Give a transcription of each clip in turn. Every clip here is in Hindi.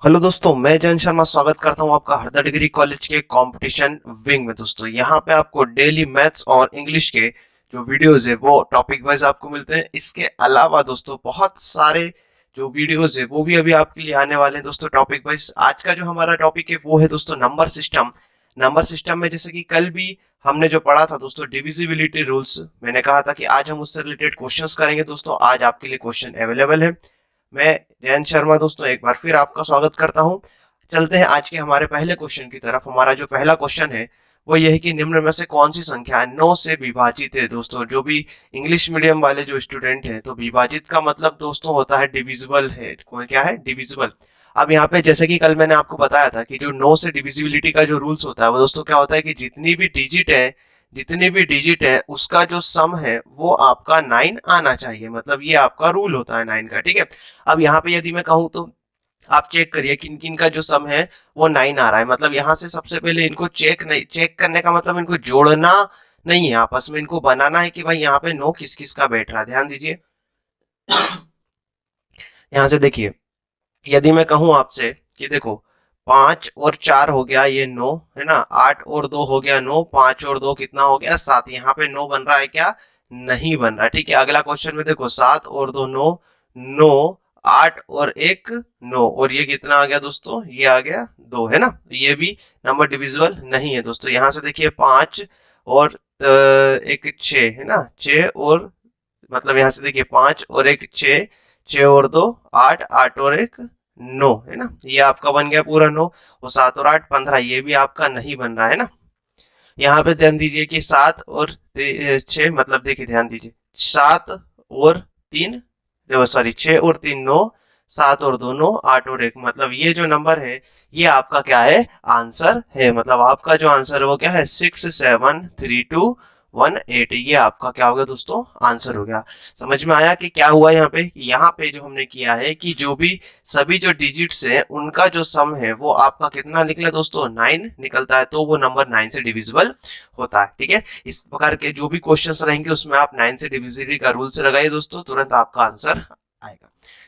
हेलो दोस्तों, मैं जयंत शर्मा स्वागत करता हूं आपका हरदा डिग्री कॉलेज के कंपटीशन विंग में। दोस्तों यहाँ पे आपको डेली मैथ्स और इंग्लिश के जो वीडियोस है वो टॉपिक वाइज आपको मिलते हैं। इसके अलावा दोस्तों बहुत सारे जो वीडियोस है वो भी अभी आपके लिए आने वाले हैं दोस्तों टॉपिक वाइज। आज का जो हमारा टॉपिक है वो है दोस्तों नंबर सिस्टम। नंबर सिस्टम में जैसे कि कल भी हमने जो पढ़ा था दोस्तों डिविजिबिलिटी रूल्स, मैंने कहा था कि आज हम उससे रिलेटेड क्वेश्चंस करेंगे। दोस्तों आज आपके लिए क्वेश्चन अवेलेबल है। मैं जयंत शर्मा दोस्तों एक बार फिर आपका स्वागत करता हूं। चलते हैं आज के हमारे पहले क्वेश्चन की तरफ। हमारा जो पहला क्वेश्चन है वो ये है कि निम्न में से कौन सी संख्या 9 से विभाजित है। दोस्तों जो भी इंग्लिश मीडियम वाले जो स्टूडेंट हैं तो विभाजित का मतलब दोस्तों होता है डिविजिबल है। कौन क्या है? डिविजिबल। अब यहाँ पे जैसे कि कल मैंने आपको बताया था कि जो 9 से डिविजिबिलिटी का जो रूल्स होता है वो दोस्तों क्या होता है कि जितनी भी डिजिट है उसका जो सम है वो आपका 9 आना चाहिए। मतलब ये आपका रूल होता है 9 का। ठीक है। अब यहाँ पे यदि मैं कहूँ तो आप चेक करिए किन किन का जो सम है वो 9 आ रहा है। मतलब यहाँ से सबसे पहले इनको चेक करने का मतलब इनको जोड़ना नहीं है आपस में, इनको बनाना है कि भाई यहाँ पे 9 किस किस का बैठ रहा है। ध्यान दीजिए। यहाँ से देखिए, यदि मैं कहूं आपसे कि देखो 5 और 4 हो गया ये 9 है ना, 8 और 2 हो गया 9, 5 और 2 कितना हो गया 7। यहाँ पे 9 बन रहा है क्या? नहीं बन रहा। ठीक है। अगला क्वेश्चन में देखो 7 और 2 9, 9, 8 और 1 9, और ये कितना आ गया दोस्तों? ये आ गया 2 है ना। ये भी नंबर डिविजिबल नहीं है दोस्तों। यहाँ से देखिए 5 और 1 6 है ना, 6 और मतलब यहाँ से देखिए 5 और 1 6, 6 और 2 8, 8 और 1 9 है ना। ये आपका बन गया पूरा 9। और 7 और 8 15, ये भी आपका नहीं बन रहा है ना। यहाँ पे ध्यान दीजिए कि 7 और 6 मतलब देखिए ध्यान दीजिए 7 और 3, सॉरी 6 और 3 9, 7 और 2 9, 8 और 1 मतलब ये जो नंबर है ये आपका क्या है? आंसर है। मतलब आपका जो आंसर है वो क्या है? 67321 ये आपका क्या हो गया दोस्तों? आंसर हो गया। समझ में आया कि क्या हुआ यहाँ पे? यहाँ पे जो हमने किया है कि जो भी सभी जो डिजिट्स हैं उनका जो सम है वो आपका कितना निकला दोस्तों? 9 निकलता है, तो वो नंबर 9 से डिविजिबल होता है। ठीक है। इस प्रकार के जो भी क्वेश्चंस रहेंगे उसमें आप 9 से डिविजिबिलिटी का रूल से लगाइए दोस्तों, तुरंत आपका आंसर आएगा।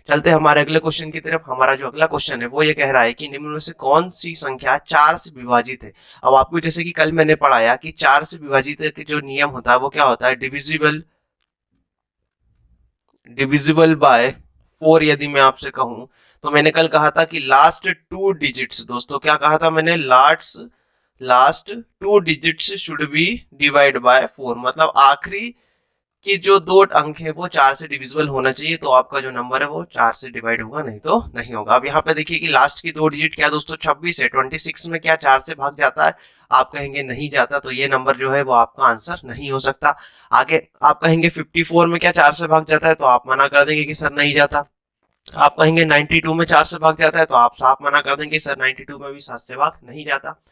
चलते हैं हमारे अगले क्वेश्चन की तरफ। हमारा जो अगला क्वेश्चन है वो ये कह रहा है कि निम्न में से कौन सी संख्या 4 से विभाजित है। अब आपको जैसे कि कल मैंने पढ़ाया कि 4 से विभाजित के जो नियम होता है वो क्या होता है? Divisible by 4। यदि मैं आपसे कहूं तो मैंने कल कहा था कि लास्ट 2 डिजिट्स, दोस्तों क्या कहा था मैंने? Last 2 digits should be divide by 4। मतलब आखिरी कि जो 2 अंक है वो 4 से डिविजिबल होना चाहिए, तो आपका जो नंबर है वो 4 से डिवाइड होगा, नहीं तो नहीं होगा। अब यहाँ पे देखिए कि लास्ट की 2 डिजिट क्या दोस्तों? 26 है। 26 में क्या 4 से भाग जाता है? आप कहेंगे नहीं जाता, तो ये नंबर जो है वो आपका आंसर नहीं हो सकता। आगे आप कहेंगे 54 में क्या 4 से भाग जाता है? तो आप मना कर देंगे कि सर नहीं जाता। आप कहेंगे 92 में 4 से भाग जाता है, तो आप साफ मना कर देंगे सर 92 में भी 7 से भाग नहीं जाता।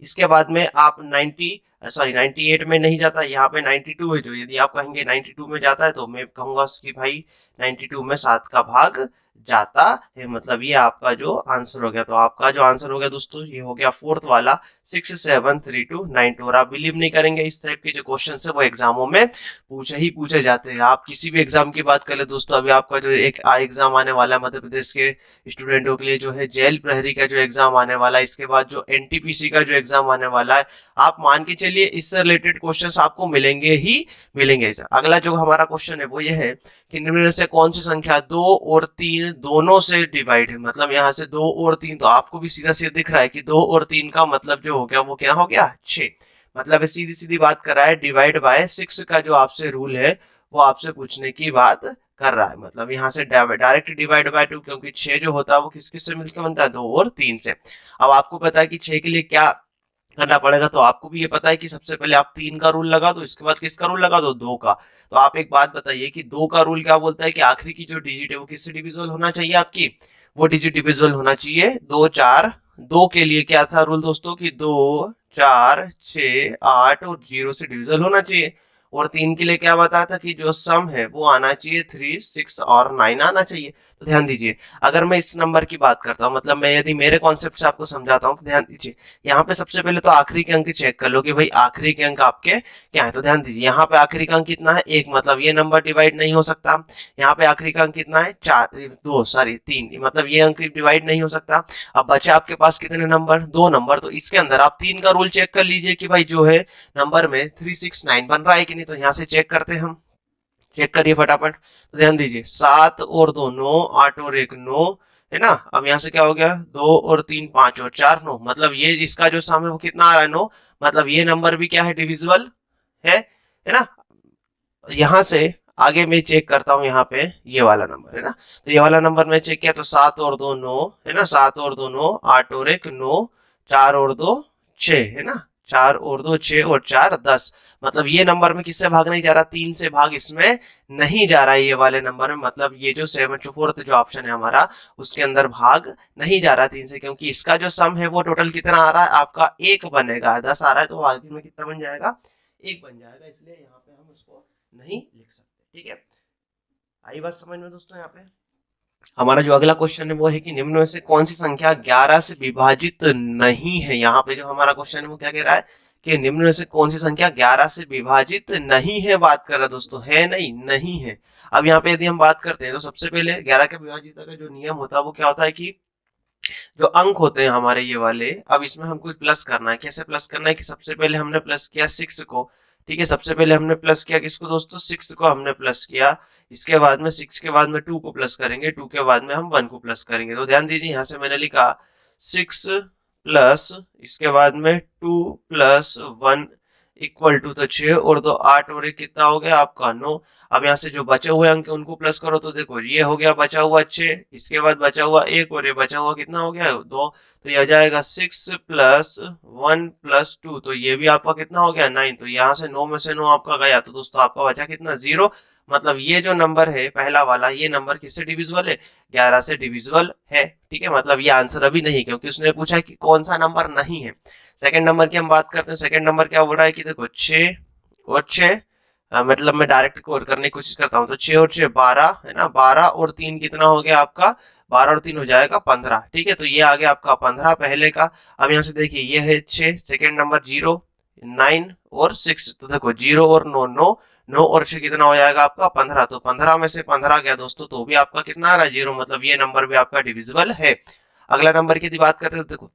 इसके बाद में आप 98 में नहीं जाता, यहाँ पे 92 है। जो यदि आप कहेंगे 92 में जाता है तो मैं कहूंगा कि भाई 92 में 7 का भाग जाता है। मतलब ये आपका जो आंसर हो गया। तो आपका जो आंसर हो गया दोस्तों ये हो गया फोर्थ वाला 6732292। और आप बिलीव नहीं करेंगे, इस टाइप के जो क्वेश्चन है वो एग्जामों में पूछे जाते हैं। आप किसी भी एग्जाम की बात कर ले दोस्तों, अभी आपका जो एक एग्जाम आने वाला है मध्य प्रदेश के स्टूडेंटों के लिए, जो है जेल प्रहरी का जो एग्जाम आने वाला है, इसके बाद जो एनटीपीसी का जो एग्जाम आने वाला है, आप मान के चलिए इससे रिलेटेड क्वेश्चंस आपको मिलेंगे ही मिलेंगे। अगला जो हमारा क्वेश्चन है वो ये है कि निम्न में से कौन सी संख्या 2 और 3 दोनों से डिवाइड है। मतलब यहाँ से 2 और 3, तो आपको भी सीधा सीधा दिख रहा है कि 2 और 3 का मतलब जो हो गया वो क्या हो गया? 6। मतलब सीधी सीधी बात कर रहा है, डिवाइड बाय 6 का जो आपसे रूल है वो आपसे पूछने की बात कर रहा है। मतलब यहाँ से डायरेक्ट डिवाइड बाय 2, क्योंकि 6 जो होता है वो किस किस से मिलकर बनता है? 2 और 3 से। अब आपको पता है कि 6 के लिए क्या करना पड़ेगा, तो आपको भी ये पता है कि सबसे पहले आप 3 का रूल लगा दो, इसके बाद किसका रूल लगा दो? 2 का। तो आप एक बात बताइए कि 2 का रूल क्या बोलता है कि आखिरी की जो डिजिट है वो किससे डिविजिबल होना चाहिए? आपकी वो डिजिट डिविजिबल होना चाहिए 2 4। 2 के लिए क्या था रूल दोस्तों? कि 2 4 6 8 और 0 से डिविजिबल होना चाहिए। और 3 के लिए क्या बताया था कि जो सम है वो आना चाहिए 3 6 और 9 आना चाहिए। तो ध्यान दीजिए, अगर मैं इस नंबर की बात करता हूँ, मतलब मैं यदि मेरे कॉन्सेप्ट से आपको समझाता हूँ, तो ध्यान दीजिए यहाँ पे सबसे पहले तो आखिरी के अंक चेक कर लो कि भाई आखिरी के अंक आपके क्या है। तो ध्यान दीजिए यहाँ पे आखिरी का अंक कितना है, 1, मतलब ये नंबर डिवाइड नहीं हो सकता। यहाँ पे आखिरी का अंक कितना है, 3, मतलब ये अंक डिवाइड नहीं हो सकता। अब बचे आपके पास कितने नंबर, 2 नंबर। तो इसके अंदर आप 3 का रूल चेक कर लीजिए कि भाई जो है नंबर में 369 बन रहा है कि नहीं। तो यहाँ से चेक करते हैं हम, चेक करिए फटाफट। तो ध्यान दीजिए 7 और 2 9, 8 और 1 9, है ना। अब यहाँ से क्या हो गया, 2 और 3 5 और 4 9, मतलब ये इसका जो सम है वो कितना आ रहा है, 9। मतलब ये नंबर भी क्या है, डिविजिबल है ना। यहाँ से आगे मैं चेक करता हूँ, यहाँ पे ये वाला नंबर है ना। तो ये वाला नंबर मैं चेक किया तो 7 और 2 9, है ना, 7 और 2 9, 8 और 1 9, 4 और 2 6, है ना, 4 और 2 6 और 4 10। मतलब ये नंबर में किससे भाग नहीं जा रहा, 3 से भाग इसमें नहीं जा रहा है ये वाले नंबर में। मतलब ये जो 4th जो ऑप्शन है हमारा, उसके अंदर भाग नहीं जा रहा 3 से, क्योंकि इसका जो सम है वो टोटल कितना आ रहा है आपका, 1 बनेगा। 10 आ रहा है तो आगे में कितना बन जाएगा, 1 बन जाएगा। इसलिए यहाँ पे हम उसको नहीं लिख सकते, ठीक है। आई बात समझ में दोस्तों। यहाँ पे हमारा जो अगला क्वेश्चन है वो है कि निम्न में से कौन सी संख्या 11 से विभाजित नहीं है। यहाँ पे जो हमारा क्वेश्चन है वो क्या कह रहा है कि निम्न में से कौन सी संख्या 11 से विभाजित नहीं है, बात कर रहा है दोस्तों, है नहीं है। अब यहाँ पे यदि हम बात करते हैं तो सबसे पहले 11 के विभाजित का जो नियम होता है वो क्या होता है कि जो अंक होते हैं हमारे ये वाले, अब इसमें हमको प्लस करना है। कैसे प्लस करना है कि सबसे पहले हमने प्लस किया 6 को, ठीक है, सबसे पहले हमने प्लस किया किसको दोस्तों, 6 को हमने प्लस किया। इसके बाद में 6 के बाद में 2 को प्लस करेंगे, 2 के बाद में हम 1 को प्लस करेंगे। तो ध्यान दीजिए यहाँ से मैंने लिखा 6 प्लस इसके बाद में 2 प्लस 1 इक्वल टू, तो 6 और 2 8 और 1 कितना हो गया आपका 9। अब यहाँ से जो बचे हुए अंक उनको प्लस करो, तो देखो ये हो गया बचा हुआ 6, इसके बाद बचा हुआ 1 और ये बचा हुआ कितना हो गया 2। तो ये हो जाएगा 6 प्लस 1 प्लस 2, तो ये भी आपका कितना हो गया 9। तो यहाँ से 9 में से 9 आपका गया, तो दोस्तों आपका बचा कितना 0। मतलब ये जो नंबर है पहला वाला, ये नंबर किससे डिविजिबल है, 11 से डिविजिबल है, ठीक है। मतलब ये आंसर अभी नहीं, क्योंकि उसने पूछा कि कौन सा नंबर नहीं है। सेकंड नंबर की हम बात करते हैं। सेकंड नंबर क्या बोल रहा है कि देखो 6 और 6, मतलब मैं डायरेक्ट कोड करने की कोशिश करता हूँ। तो 6 और 6 12, है ना, 12 और 3 कितना हो गया आपका, 12 और 3 हो जाएगा 15, ठीक है। तो ये आ गया आपका 15 पहले का। अब यहाँ से देखिए ये है 6, सेकेंड नंबर 0 9 और 6, तो देखो 0 और 9 9, 9 और 6 कितना हो जाएगा आपका 15। तो 15 में से 15 गया दोस्तों, तो भी आपका कितना आ रहा है 0। मतलब ये नंबर भी आपका डिविजिबल है। अगला नंबर की बात करते हैं, देखो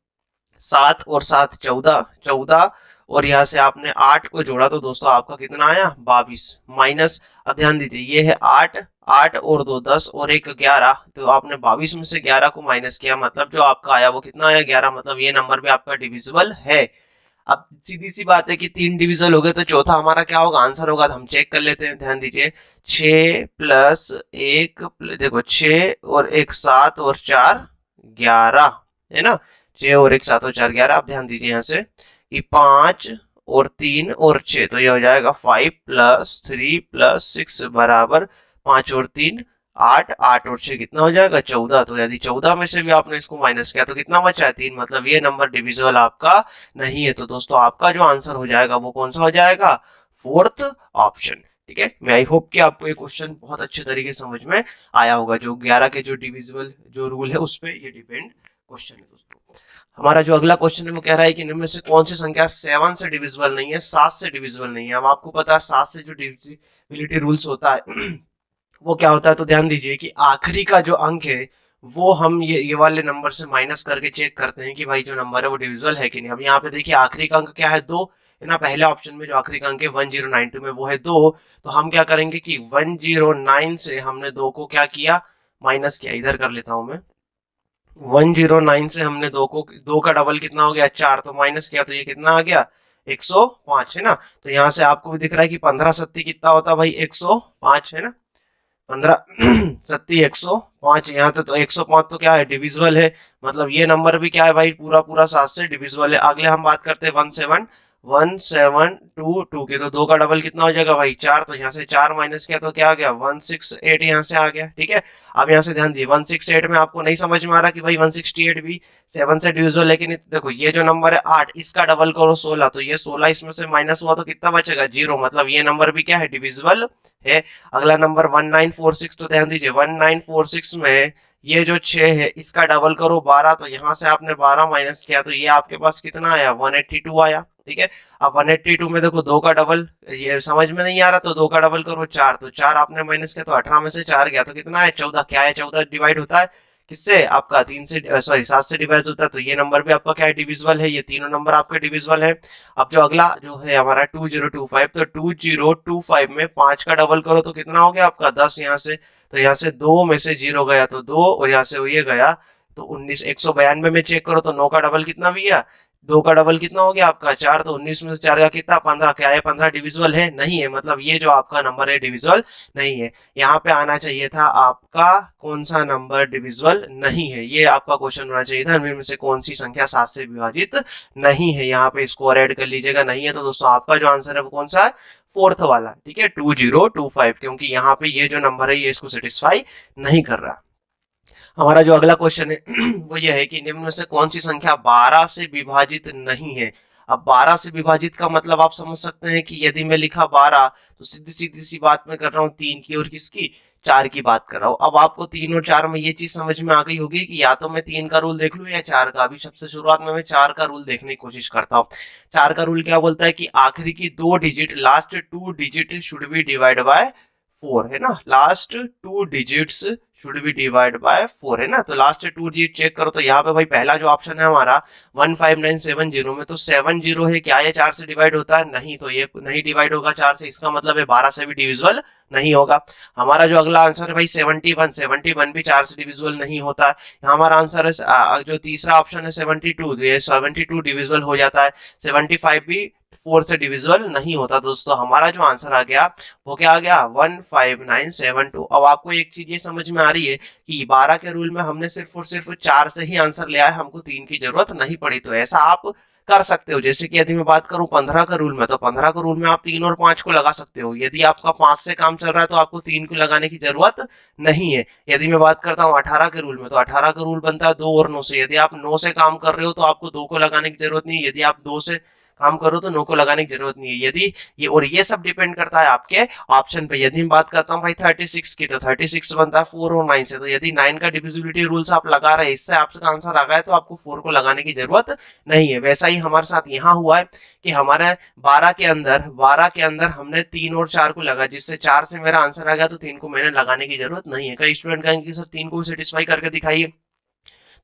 7 और 7 14, 14 और यहाँ से आपने 8 को जोड़ा तो दोस्तों आपका कितना आया 22 माइनस। अब ध्यान दीजिए ये है 8, 8 और 2 10 और 1 11, तो आपने 22 में से 11 को माइनस किया, मतलब जो आपका आया वो कितना आया 11। मतलब ये नंबर भी आपका डिविजिबल है। अब सीधी सी बात है कि 3 डिविजल हो गए, तो चौथा हमारा क्या होगा, आंसर होगा। तो हम चेक कर लेते हैं। ध्यान दीजिए 6 प्लस 1, देखो 6 और 1 7 और 4 11, है ना, 6 और 1 7 और 4 11। अब ध्यान दीजिए यहाँ से कि 5 और 3 और 6, तो ये हो जाएगा 5 प्लस 3 प्लस 6 बराबर 5 और 3 8, 8 और 6 कितना हो जाएगा 14। तो यदि 14 में से भी आपने इसको माइनस किया तो कितना बचा है 3। मतलब ये नंबर डिविजिबल आपका नहीं है। तो दोस्तों आपका जो आंसर हो जाएगा वो कौन सा हो जाएगा, 4th ऑप्शन, ठीक है। मैं आई होप कि आपको ये क्वेश्चन बहुत अच्छे तरीके से समझ में आया होगा। जो 11 के जो डिविजिबल जो रूल है उस पर ये डिपेंड क्वेश्चन है दोस्तों। हमारा जो अगला क्वेश्चन है वो कह रहा है कि इनमें से कौन सी संख्या 7 से डिविजिबल नहीं है, 7 से डिविजिबल नहीं है। अब आपको पता है 7 से जो डिविजिबिलिटी रूल्स होता है वो क्या होता है। तो ध्यान दीजिए कि आखिरी का जो अंक है वो हम ये वाले नंबर से माइनस करके चेक करते हैं कि भाई जो नंबर है वो डिविजिबल है कि नहीं। अब यहाँ पे देखिए आखिरी का अंक क्या है 2, है ना। पहले ऑप्शन में जो आखिरी का अंक है 1092 में वो है 2। तो हम क्या करेंगे कि 109 से हमने 2 को क्या किया, माइनस किया। इधर कर लेता हूं मैं, 109 से हमने 2 का डबल कितना हो गया 4, तो माइनस किया, तो ये कितना आ गया 105, है ना। तो यहाँ से आपको भी दिख रहा है कि 15 सत्ती कितना होता है भाई 105, है ना। 15 सत्ती 105, यहाँ तो 105 तो क्या है डिविजिबल है। मतलब ये नंबर भी क्या है भाई पूरा पूरा 7 से डिविजिबल है। अगले हम बात करते हैं 17, 1722 की, तो 2 का डबल कितना हो जाएगा भाई 4, तो यहाँ से 4 माइनस किया तो क्या आ गया 168 यहाँ से आ गया। ठीक है, अब यहाँ से ध्यान दिए 168 में आपको नहीं समझ में आ रहा कि भाई 168 भी 7 से डिविजिबल है कि नहीं, तो देखो ये जो नंबर है 8, इसका डबल करो 16, तो ये 16 इसमें से माइनस हुआ तो कितना बचेगा 0, मतलब ये नंबर भी क्या है डिविजिबल है। अगला नंबर 1946, तो ध्यान दीजिए 1946 में ये जो 6 है इसका डबल करो 12, तो यहाँ से आपने 12 माइनस किया तो ये आपके पास कितना आया 182 आया। ठीक है, अब 182 में देखो 2 का डबल, ये समझ में नहीं आ रहा तो 2 का डबल करो 4, तो 4 आपने माइनस किया तो 18 में से 4 गया तो कितना है 14। क्या है 14 डिवाइड होता है किससे, आपका 3 से, सॉरी 7 से डिवाइड होता है, तो ये नंबर भी आपका क्या है डिविजिबल है, ये तीनों नंबर आपके डिविजिबल है। अब जो अगला जो है हमारा 2025, तो 2025 में 5 का डबल करो तो कितना हो गया आपका 10, यहाँ से तो यहाँ से 2 में से 0 गया तो 2, और यहाँ से ये गया तो 19। 192 में चेक करो तो 9 का डबल कितना भी गया, 2 का डबल कितना हो गया आपका 4, तो 19 में से 4 का कितना 15। क्या है 15 डिविजिबल है नहीं है, मतलब ये जो आपका नंबर है डिविजिबल नहीं है। यहाँ पे आना चाहिए था आपका कौन सा नंबर डिविजिबल नहीं है, ये आपका क्वेश्चन होना चाहिए था इनमें से कौन सी संख्या 7 से विभाजित नहीं है। यहाँ पे स्कोर ऐड कर लीजिएगा, नहीं है तो दोस्तों आपका जो आंसर है वो कौन सा है, फोर्थ वाला। ठीक है 2025, क्योंकि यहाँ पे ये जो नंबर है ये इसको सेटिस्फाई नहीं कर रहा। हमारा जो अगला क्वेश्चन है वो ये है कि निम्न में से कौन सी संख्या 12 से विभाजित नहीं है। अब 12 से विभाजित का मतलब आप समझ सकते हैं कि यदि मैं लिखा 12 तो सीधी सीधी सी बात मैं कर रहा हूँ 3 की और किसकी 4 की बात कर रहा हूँ। अब आपको 3 और 4 में ये चीज समझ में आ गई होगी कि या तो मैं 3 का रूल देख लूँ या 4 का। अभी सबसे शुरुआत में मैं 4 का रूल देखने की कोशिश करता हूँ। 4 का रूल क्या बोलता है कि आखिरी की 2 digit, last 2 digit should be divide by 4, है ना, last 2 digits should be divide by 4, है ना। तो लास्ट 2 डिजिट चेक करो तो यहाँ पे भाई पहला जो ऑप्शन है हमारा 15970 में तो 70 है, क्या ये 4 से डिवाइड होता है नहीं, तो ये नहीं डिवाइड होगा 4 से, इसका मतलब है 12 से भी डिविजिबल नहीं होगा। हमारा जो अगला आंसर है भाई 71 भी 4 से डिविजिबल नहीं होता है। यहाँ हमारा आंसर है जो तीसरा ऑप्शन है 72, ये 72 डिविजिबल हो जाता है। 75 भी 4 से डिविजिबल नहीं होता। दोस्तों हमारा जो आंसर आ गया वो क्या आ गया 15972। अब आपको एक चीज ये समझ में आ रही है कि 12 के रूल में हमने सिर्फ और सिर्फ 4 से ही आंसर लिया है, हमको 3 की जरूरत नहीं पड़ी। तो ऐसा आप कर सकते हो, जैसे कि यदि मैं बात करूं 15 का रूल में, तो 15 का रूल में आप 3 और 5 को लगा सकते हो। यदि आपका 5 से काम चल रहा है तो आपको 3 को लगाने की जरूरत नहीं है। यदि मैं बात करता हूं 18 के रूल में, तो 18 का रूल बनता है 2 और 9 से। यदि आप 9 से काम कर रहे हो तो आपको 2 को लगाने की जरूरत नहीं है, यदि आप 2 से काम करो तो 9 को लगाने की जरूरत नहीं है। यदि ये, और ये सब डिपेंड करता है आपके ऑप्शन पे। यदि मैं बात करता हूँ भाई 36 की, तो 36 बनता है 4 और 9 से, तो यदि 9 का डिविजिबिलिटी रूल्स आप लगा रहे हैं, इससे आपका आंसर आ गया है तो आपको 4 को लगाने की जरूरत नहीं है। वैसा ही हमारे साथ यहाँ हुआ है कि हमारे 12 के अंदर हमने 3 और 4 को लगा, जिससे 4 से मेरा आंसर आ गया, तो 3 को मैंने लगाने की जरूरत नहीं है। कई स्टूडेंट कहेंगे सर 3 को सेटिस्फाई करके दिखाइए,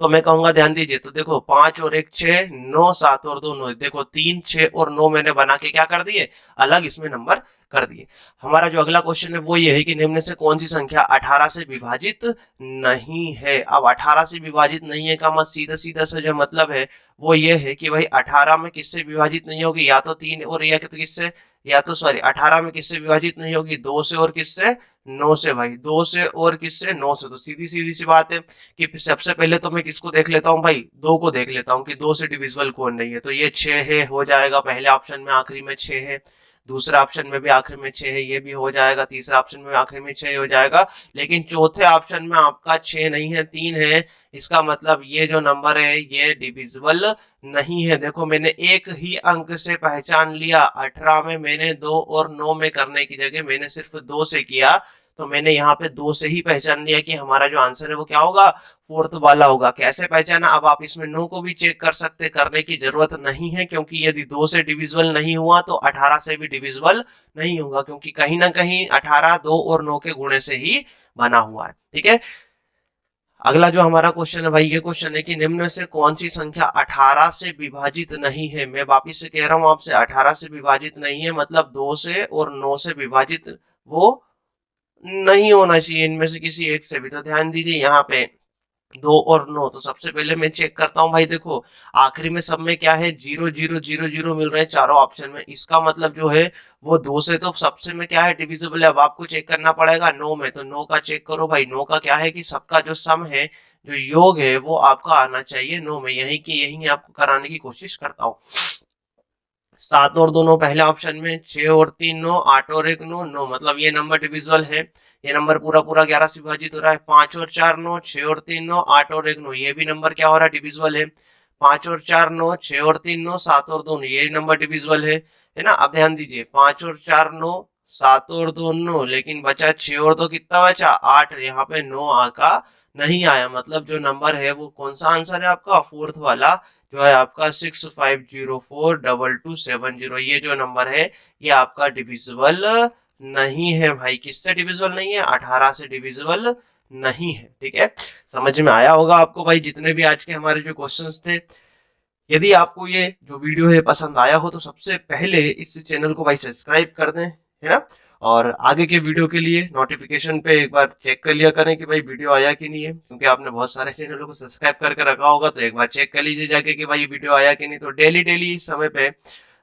तो मैं कहूंगा ध्यान दीजिए। तो देखो 5 और 1 6, 9 7 और 2 9, देखो 3 6 और 9 मैंने बना के क्या कर दिए अलग इसमें नंबर कर दिए। हमारा जो अगला क्वेश्चन है वो ये है कि निम्न से कौन सी संख्या 18 से विभाजित नहीं है। अब 18 से विभाजित नहीं है का मत सीधा सीधा से जो मतलब है वो ये है कि भाई 18 में किससे विभाजित नहीं होगी, या तो 3 और या तो किससे, या तो सॉरी 18 में किससे विभाजित नहीं होगी 2 से और किससे 9 से। भाई 2 से और किससे 9 से, तो सीधी सीधी सी बात है कि सबसे पहले तो मैं किसको देख लेता हूँ भाई 2 को देख लेता हूँ कि 2 से डिविजिबल कौन नहीं है, तो ये 6 है, हो जाएगा। पहले ऑप्शन में आखिरी में 6 है, दूसरा ऑप्शन में भी आखिरी में 6 है, ये भी हो जाएगा। तीसरा ऑप्शन में आखिरी में 6 हो जाएगा, लेकिन चौथे ऑप्शन में आपका 6 नहीं है 3 है। इसका मतलब ये जो नंबर है ये डिविजिबल नहीं है। देखो मैंने एक ही अंक से पहचान लिया, 18 में मैंने 2 और 9 में करने की जगह मैंने सिर्फ 2 से किया, तो मैंने यहाँ पे 2 से ही पहचान लिया कि हमारा जो आंसर है वो क्या होगा फोर्थ वाला होगा। कैसे पहचाना, अब आप इसमें 9 को भी चेक कर सकते, करने की जरूरत नहीं है, क्योंकि यदि 2 से डिविजिबल नहीं हुआ तो 18 से भी डिविजिबल नहीं होगा, क्योंकि कहीं ना कहीं 18 2 और 9 के गुणे से ही बना हुआ है। ठीक है, अगला जो हमारा क्वेश्चन है भाई ये क्वेश्चन है कि निम्न में से कौन सी संख्या 18 से विभाजित नहीं है। मैं वापिस से कह रहा हूं आपसे, 18 से विभाजित नहीं है मतलब 2 से और 9 से विभाजित वो नहीं होना चाहिए इनमें से किसी एक से भी। तो ध्यान दीजिए यहाँ पे 2 और 9, तो सबसे पहले मैं चेक करता हूँ भाई, देखो आखिरी में सब में क्या है 0 0 0 0 मिल रहे हैं चारों ऑप्शन में, इसका मतलब जो है वो 2 से तो सबसे में क्या है डिविजिबल है। अब आपको चेक करना पड़ेगा 9 में, तो 9 का चेक करो भाई। 9 का क्या है कि सबका जो सम है, जो योग है वो आपका आना चाहिए 9 में, यही की यही आपको कराने की कोशिश करता हूँ। 7 और 2 9 पहले ऑप्शन में, 6 और 3 9, 8 और 1 9 9, मतलब ये नंबर डिविजिबल है। ये नंबर पूरा पूरा 11 से विभाजित हो रहा है। 5 और 4 9, 6 और 3 9, 8 और 1 9, ये भी नंबर क्या हो रहा है, डिविजिबल है। 5 और 4 9, 6 और 3 9, 7 और 2 9, ये नंबर डिविजिबल है ना। अब ध्यान दीजिए, 5 और 4 9, 7 और 2 9, लेकिन बचा 6 और 2 कितना बचा, 8। यहाँ पे 9 आका नहीं आया, मतलब जो नंबर है वो कौन सा आंसर है आपका, फोर्थ वाला जो है आपका 65042270। ये जो नंबर है ये आपका डिविजिबल नहीं है भाई। किससे डिविजिबल नहीं है, 18 से डिविजिबल नहीं है। ठीक है, समझ में आया होगा आपको भाई जितने भी आज के हमारे जो क्वेश्चंस थे। यदि आपको ये जो वीडियो है पसंद आया हो तो सबसे पहले इस चैनल को भाई सब्सक्राइब कर दें, है ना। और आगे के वीडियो के लिए नोटिफिकेशन पे एक बार चेक कर लिया करें कि भाई वीडियो आया कि नहीं है, क्योंकि आपने बहुत सारे चैनलों को सब्सक्राइब करके रखा होगा, तो एक बार चेक कर लीजिए जाके कि भाई वीडियो आया कि नहीं। तो डेली डेली इस समय पे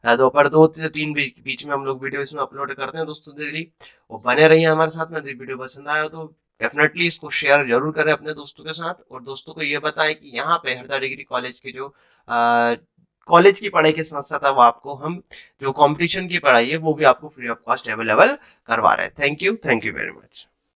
दोपहर 2 से 3 बीच में हम लोग वीडियो इसमें अपलोड करते हैं दोस्तों डेली। और बने रहिए हमारे साथ में। वीडियो पसंद आया तो डेफिनेटली इसको शेयर जरूर करें अपने दोस्तों के साथ, और दोस्तों को ये बताएं कि यहाँ पे हरदा डिग्री कॉलेज की जो कॉलेज की पढ़ाई के साथ साथ अब आपको हम जो कंपटीशन की पढ़ाई है वो भी आपको फ्री ऑफ कॉस्ट अवेलेबल करवा रहे हैं। Thank you very much.